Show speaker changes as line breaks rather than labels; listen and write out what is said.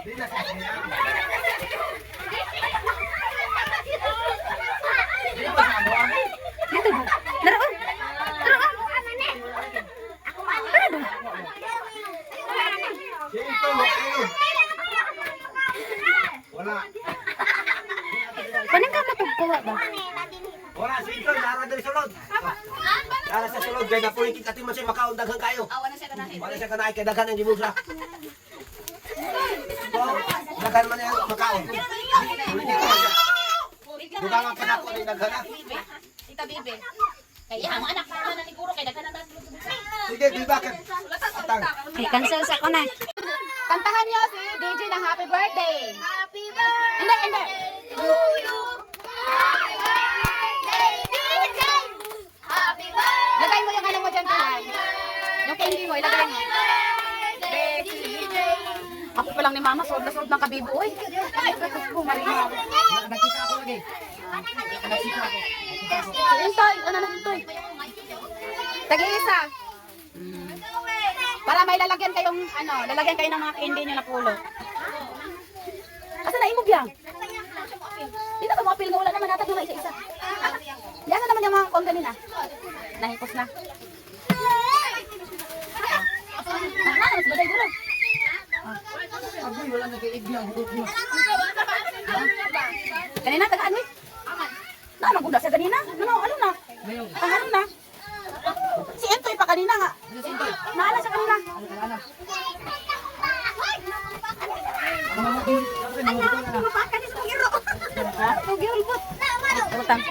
Dito ba? Laruan. Laruan. Ano ba?
Wala.
Paano ka matugkawa ba?
Wala, sito, nara dari sulod. Nara sa sulod, kaya napulitin ating masay makaon, daghan kayo.
Wala siya kanahin.
Wala siya kanahin, kaya daghan ang gibusla. So, daghan man yan makaon. Pulitin ko siya. Dugang ang panako ni daghan na.
Tita Bibi. Kaya ang anak na ni Guro kay daghan na taas.
Sige, di bakit? Atang.
Okay, cancel sa ko na.
Kantahan niyo si DJ na happy birthday. Happy birthday. Hindi. To you. Happy birthday, DJ. Happy birthday. Lagay mo yung ano mo dyan, Tuhan. Yung candy mo, ilagay mo. Birthday, DJ. Ako pa lang ni Mama, sold na sold ng kabibo. Uy, bumarino ako.
Nakita ako lagi.
Intoy, ano na intoy? Tag-iisa. Para may lalagyan kayong, lalagyan kayo ng mga candy nyo na pulo. Asa na imog yan? Dito ka mo-apil nga, wala naman natag yung isa-isa. Diyan naman yung mga kong ganina. Nahipos na. Mas baday gulo.
Aboy, wala nag-iiglang.
Kanina, tagaan mo. Nanaguda sa kanina. Ano na? Ano na? Si Entoy pa kanina nga. Naala sa kanina. Ano? Mapakan is pagiro. Pagiro, bot. Utang.